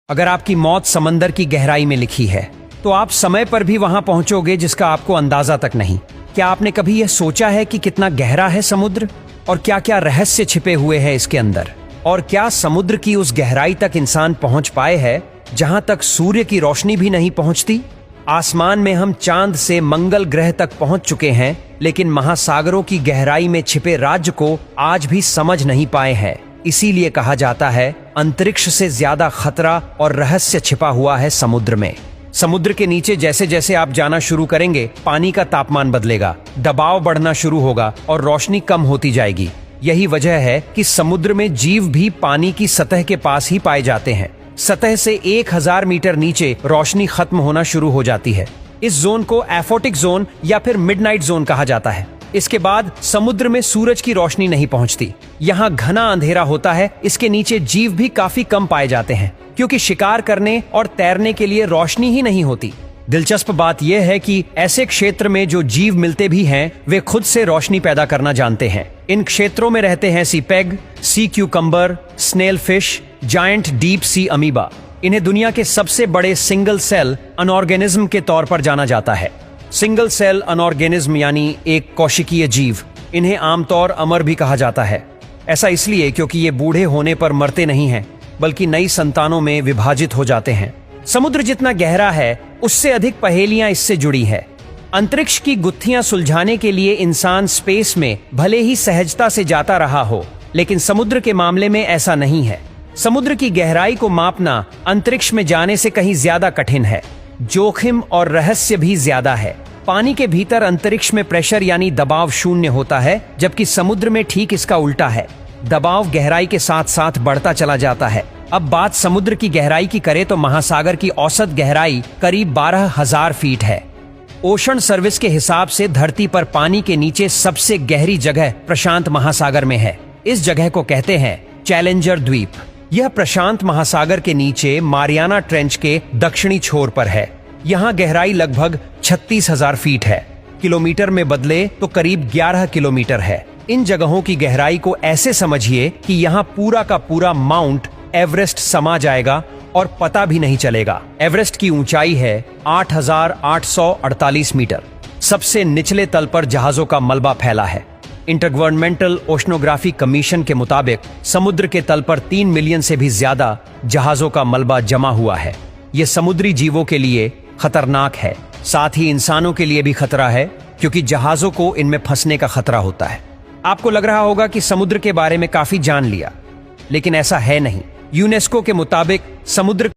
अगर आपकी मौत समंदर की गहराई में लिखी है तो आप समय पर भी वहां पहुंचोगे जिसका आपको अंदाजा तक नहीं। क्या आपने कभी यह सोचा है कि कितना गहरा है समुद्र और क्या क्या रहस्य छिपे हुए हैं इसके अंदर? और क्या समुद्र की उस गहराई तक इंसान पहुंच पाए है जहां तक सूर्य की रोशनी भी नहीं पहुंचती? आसमान में हम चांद से मंगल ग्रह तक पहुंच चुके हैं, लेकिन महासागरों की गहराई में छिपे राज्य को आज भी समझ नहीं पाए हैं। इसीलिए कहा जाता है अंतरिक्ष से ज्यादा खतरा और रहस्य छिपा हुआ है समुद्र में। समुद्र के नीचे जैसे जैसे आप जाना शुरू करेंगे, पानी का तापमान बदलेगा, दबाव बढ़ना शुरू होगा और रोशनी कम होती जाएगी। यही वजह है कि समुद्र में जीव भी पानी की सतह के पास ही पाए जाते हैं। सतह से 1000 मीटर नीचे रोशनी खत्म होना शुरू हो जाती है। इस जोन को एफोटिक जोन या फिर मिडनाइट जोन कहा जाता है। इसके बाद समुद्र में सूरज की रोशनी नहीं पहुंचती। यहाँ घना अंधेरा होता है। इसके नीचे जीव भी काफी कम पाए जाते हैं क्योंकि शिकार करने और तैरने के लिए रोशनी ही नहीं होती। दिलचस्प बात यह है कि ऐसे क्षेत्र में जो जीव मिलते भी हैं, वे खुद से रोशनी पैदा करना जानते हैं। इन क्षेत्रों में रहते हैं sea pen, sea cucumber, snail fish, giant deep sea amoeba. इन्हें दुनिया के सबसे बड़े सिंगल सेल अनऑर्गेनिज्म के तौर पर जाना जाता है। सिंगल सेल अनऑर्गेनिज्म यानी एक कोशिकीय जीव। इन्हें आमतौर अमर भी कहा जाता है। ऐसा इसलिए क्योंकि ये बूढ़े होने पर मरते नहीं हैं, बल्कि नई संतानों में विभाजित हो जाते हैं। समुद्र जितना गहरा है, उससे अधिक पहेलियां इससे जुड़ी है। अंतरिक्ष की गुत्थियां सुलझाने के लिए इंसान स्पेस में भले ही सहजता से जाता रहा हो, लेकिन समुद्र के मामले में ऐसा नहीं है। समुद्र की गहराई को मापना अंतरिक्ष में जाने से कहीं ज्यादा कठिन है। जोखिम और रहस्य भी ज्यादा है। पानी के भीतर अंतरिक्ष में प्रेशर यानी दबाव शून्य होता है, जबकि समुद्र में ठीक इसका उल्टा है। दबाव गहराई के साथ साथ बढ़ता चला जाता है। अब बात समुद्र की गहराई की करें तो महासागर की औसत गहराई करीब 12,000 फीट है। ओशन सर्विस के हिसाब से धरती पर पानी के नीचे सबसे गहरी जगह प्रशांत महासागर में है। इस जगह को कहते हैं चैलेंजर द्वीप। यह प्रशांत महासागर के नीचे मारियाना ट्रेंच के दक्षिणी छोर पर है। यहाँ गहराई लगभग 36,000 फीट है। किलोमीटर में बदले तो करीब 11 किलोमीटर है। इन जगहों की गहराई को ऐसे समझिए कि यहाँ पूरा का पूरा माउंट एवरेस्ट समा जाएगा और पता भी नहीं चलेगा। एवरेस्ट की ऊंचाई है 8,848 मीटर। सबसे निचले तल पर जहाजों का मलबा फैला है। इंटरगवर्नमेंटल ओशनोग्राफी कमीशन के मुताबिक समुद्र के तल पर 3 मिलियन से भी ज्यादा जहाजों का मलबा जमा हुआ है। ये समुद्री जीवों के लिए खतरनाक है, साथ ही इंसानों के लिए भी खतरा है क्योंकि जहाजों को इनमें फंसने का खतरा होता है। आपको लग रहा होगा कि समुद्र के बारे में काफी जान लिया, लेकिन ऐसा है नहीं। यूनेस्को के मुताबिक समुद्र